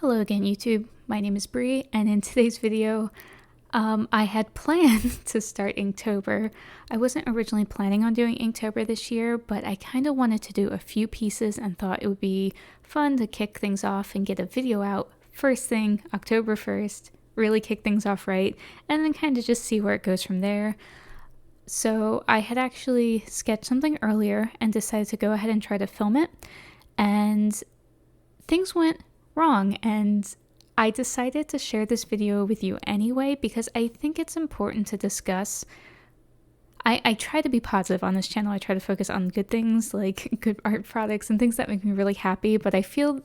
Hello again, YouTube. My name is Bree, and in today's video, I had planned to start Inktober. I wasn't originally planning on doing Inktober this year, but I kind of wanted to do a few pieces and thought it would be fun to kick things off and get a video out first thing, October 1st, really kick things off right, and then kind of just see where it goes from there. So I had actually sketched something earlier and decided to go ahead and try to film it, and things went wrong, and I decided to share this video with you anyway because I think it's important to discuss. I try to be positive on this channel. I try to focus on good things like good art products and things that make me really happy, but I feel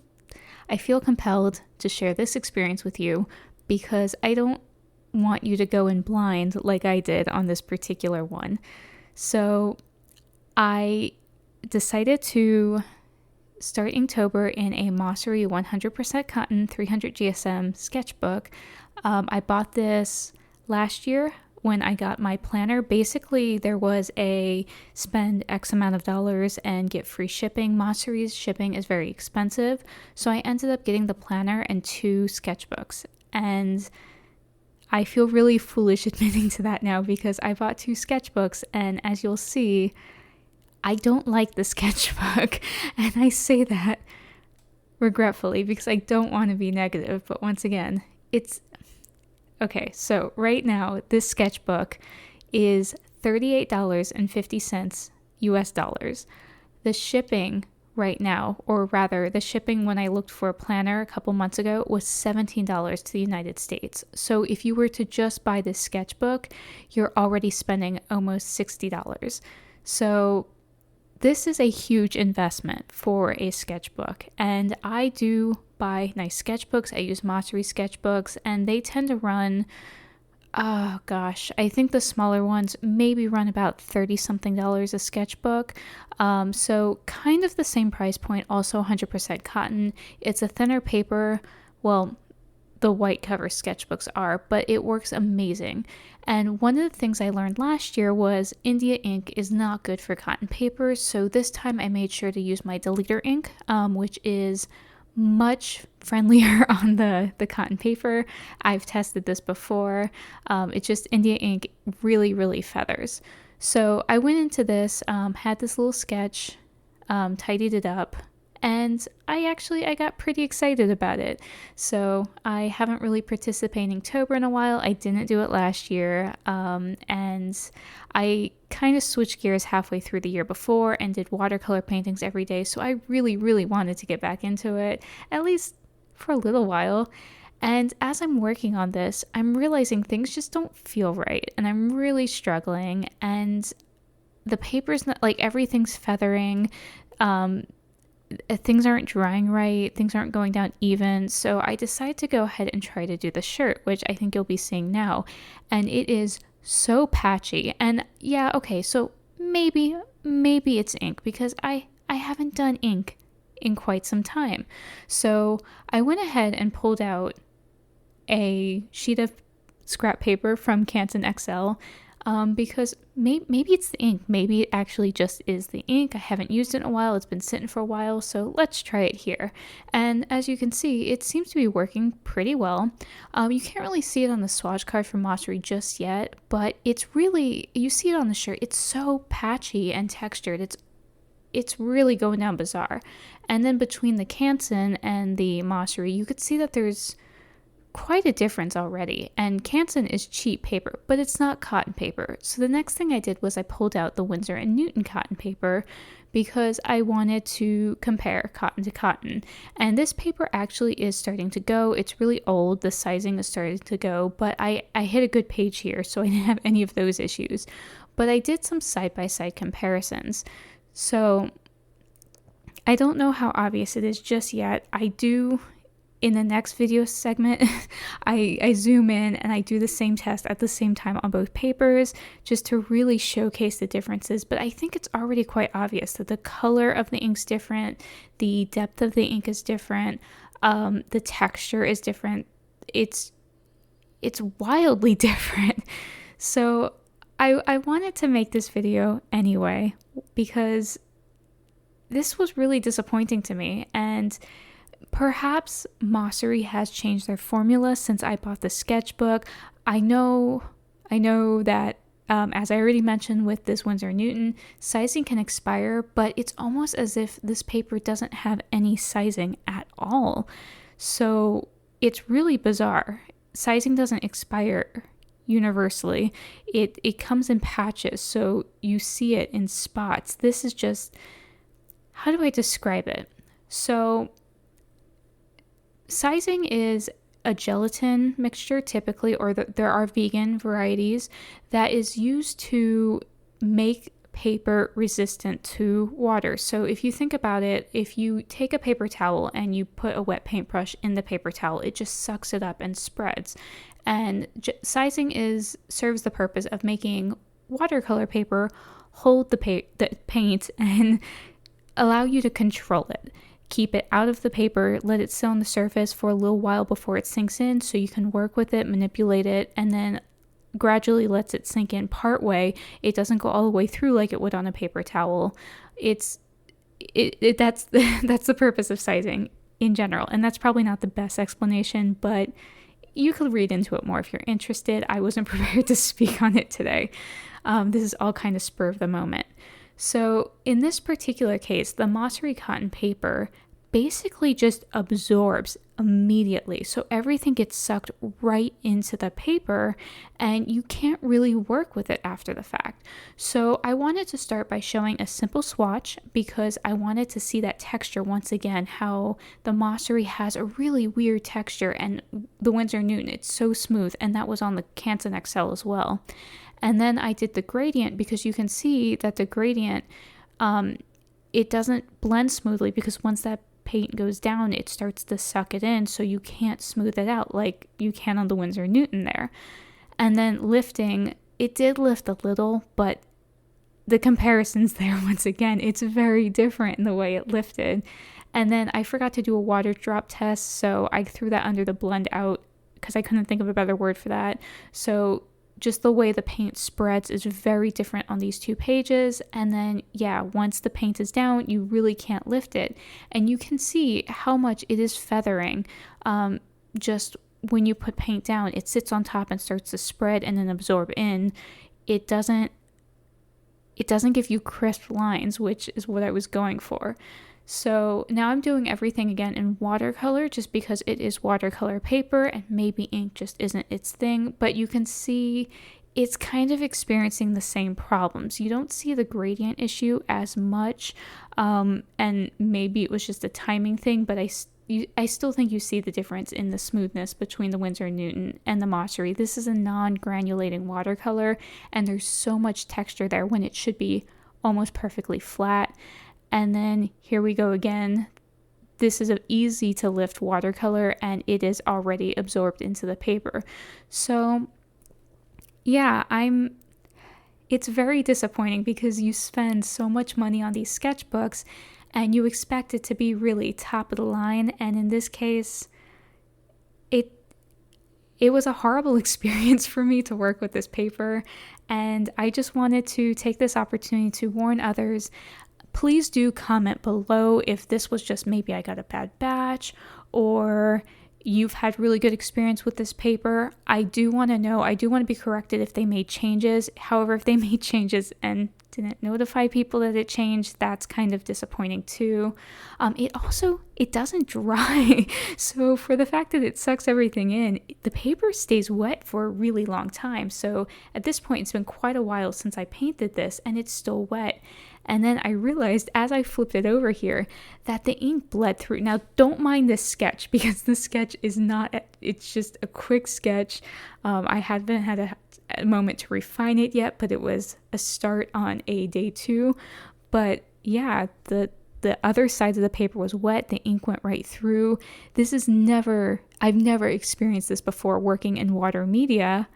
compelled to share this experience with you because I don't want you to go in blind like I did on this particular one. So I decided to start Inktober in a Mossery 100% cotton 300 GSM sketchbook. I bought this last year when I got my planner. Basically, there was a spend X amount of dollars and get free shipping. Mossery's shipping is very expensive, so I ended up getting the planner and 2 sketchbooks. And I feel really foolish admitting to that now because I bought 2 sketchbooks, and as you'll see, I don't like the sketchbook, and I say that regretfully because I don't want to be negative, but once again, it's okay. So right now, this sketchbook is $38.50 US dollars. The shipping right now, or rather the shipping when I looked for a planner a couple months ago, was $17 to the United States. So if you were to just buy this sketchbook, you're already spending almost $60. So this is a huge investment for a sketchbook, and I do buy nice sketchbooks. I use Mossery sketchbooks, and they tend to run, oh gosh, I think the smaller ones maybe run about $30-something a sketchbook. So kind of the same price point, also 100% cotton. It's a thinner paper. Well, the white cover sketchbooks are, but it works amazing. And one of the things I learned last year was India ink is not good for cotton paper, so this time I made sure to use my deleter ink, which is much friendlier on the cotton paper. I've tested this before. It's just India ink really feathers. So I went into this, had this little sketch, tidied it up, and I got pretty excited about it. So I haven't really participated in Inktober in a while. I didn't do it last year. And I kind of switched gears halfway through the year before and did watercolor paintings every day. So I really wanted to get back into it, at least for a little while. And as I'm working on this, I'm realizing things just don't feel right. And I'm really struggling. And the paper's not, like, everything's feathering. Things aren't drying right, things aren't going down even, so I decided to go ahead and try to do the shirt, which I think you'll be seeing now, and it is so patchy. And yeah, okay, so maybe it's ink because I haven't done ink in quite some time. So I went ahead and pulled out a sheet of scrap paper from Canson XL, because maybe it's the ink. Maybe it actually just is the ink. I haven't used it in a while. It's been sitting for a while, so let's try it here. And as you can see, it seems to be working pretty well. You can't really see it on the swatch card from Mossery just yet, but it's really, you see it on the shirt. It's so patchy and textured. It's really going down bizarre. And then between the Canson and the Mossery, you could see that there's quite a difference already. And Canson is cheap paper, but it's not cotton paper. So the next thing I did was I pulled out the Winsor & Newton cotton paper because I wanted to compare cotton to cotton. And this paper actually is starting to go. It's really old. The sizing is starting to go, but I hit a good page here, so I didn't have any of those issues. But I did some side-by-side comparisons. So I don't know how obvious it is just yet. I do, in the next video segment, I zoom in and I do the same test at the same time on both papers just to really showcase the differences. But I think it's already quite obvious that the color of the ink's different, the depth of the ink is different, the texture is different. It's wildly different. So I wanted to make this video anyway because this was really disappointing to me. And Perhaps Mossery has changed their formula since I bought the sketchbook. I know that as I already mentioned with this Winsor Newton, sizing can expire, but it's almost as if this paper doesn't have any sizing at all. So it's really bizarre. Sizing doesn't expire universally. It comes in patches, so you see it in spots. This is just, how do I describe it? So sizing is a gelatin mixture typically, or there are vegan varieties that is used to make paper resistant to water. So if you think about it, if you take a paper towel and you put a wet paintbrush in the paper towel, it just sucks it up and spreads. And sizing serves the purpose of making watercolor paper hold the paint and allow you to control it. Keep it out of the paper, let it sit on the surface for a little while before it sinks in so you can work with it, manipulate it, and then gradually lets it sink in part way. It doesn't go all the way through like it would on a paper towel. That's the purpose of sizing in general, and that's probably not the best explanation, but you could read into it more if you're interested. I wasn't prepared to speak on it today. This is all kind of spur of the moment. So in this particular case, the Mossery cotton paper basically just absorbs immediately. So everything gets sucked right into the paper and you can't really work with it after the fact. So I wanted to start by showing a simple swatch because I wanted to see that texture once again, how the Mossery has a really weird texture, and the Winsor Newton, it's so smooth, and that was on the Canson XL as well. And then I did the gradient because you can see that the gradient, it doesn't blend smoothly because once that paint goes down, it starts to suck it in, so you can't smooth it out like you can on the Winsor Newton there. And then lifting, it did lift a little, but the comparisons there, once again, it's very different in the way it lifted. And then I forgot to do a water drop test, so I threw that under the blend out because I couldn't think of a better word for that. So just the way the paint spreads is very different on these two pages. And then, yeah, once the paint is down, you really can't lift it. And you can see how much it is feathering. Just when you put paint down, it sits on top and starts to spread and then absorb in. It doesn't give you crisp lines, which is what I was going for. So now I'm doing everything again in watercolor just because it is watercolor paper and maybe ink just isn't its thing, but you can see it's kind of experiencing the same problems. You don't see the gradient issue as much, and maybe it was just a timing thing, but I still think you see the difference in the smoothness between the Winsor Newton and the Mossery. This is a non-granulating watercolor, and there's so much texture there when it should be almost perfectly flat. And then here we go again. This is an easy to lift watercolor and it is already absorbed into the paper. So yeah, it's very disappointing because you spend so much money on these sketchbooks and you expect it to be really top of the line. And in this case, it was a horrible experience for me to work with this paper. And I just wanted to take this opportunity to warn others. Please do comment below if this was just maybe I got a bad batch or you've had really good experience with this paper. I do want to know. I do want to be corrected if they made changes. However, if they made changes and didn't notify people that it changed, that's kind of disappointing too. It doesn't dry. So for the fact that it sucks everything in, the paper stays wet for a really long time. So at this point, it's been quite a while since I painted this and it's still wet. And then I realized as I flipped it over here that the ink bled through. Now, don't mind this sketch because the sketch is it's just a quick sketch. I haven't had a moment to refine it yet, but it was a start on a day 2. But yeah, the other side of the paper was wet. The ink went right through. I've never experienced this before working in water media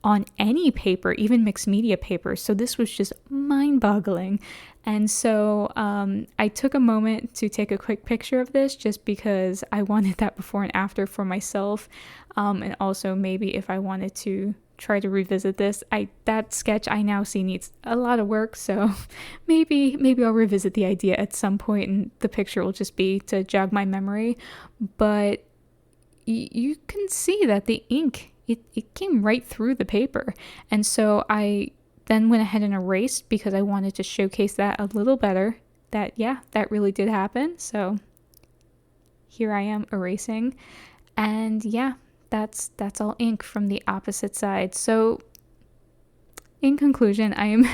on any paper, even mixed media paper. So this was just mind-boggling. And so I took a moment to take a quick picture of this just because I wanted that before and after for myself. And also maybe if I wanted to try to revisit this. That sketch I now see needs a lot of work, so maybe I'll revisit the idea at some point, and the picture will just be to jog my memory. But you can see that the ink, it came right through the paper. And so I then went ahead and erased because I wanted to showcase that a little better, that yeah, that really did happen. So here I am erasing, and yeah, that's all ink from the opposite side. So in conclusion, I'm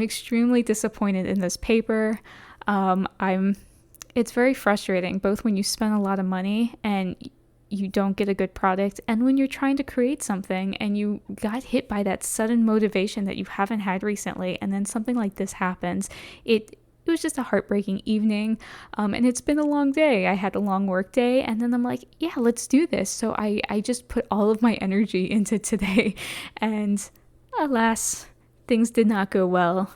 extremely disappointed in this paper. It's very frustrating, both when you spend a lot of money and you don't get a good product, and when you're trying to create something and you got hit by that sudden motivation that you haven't had recently, and then something like this happens. It was just a heartbreaking evening, and it's been a long day. I had a long work day, and then I'm like, yeah, let's do this. So I just put all of my energy into today, and alas, things did not go well.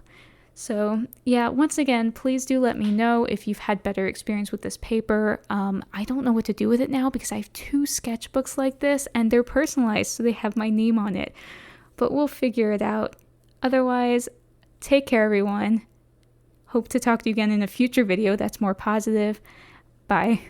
So yeah, once again, please do let me know if you've had better experience with this paper. I don't know what to do with it now because I have 2 sketchbooks like this, and they're personalized, so they have my name on it. But we'll figure it out. Otherwise, take care, everyone. Hope to talk to you again in a future video that's more positive. Bye.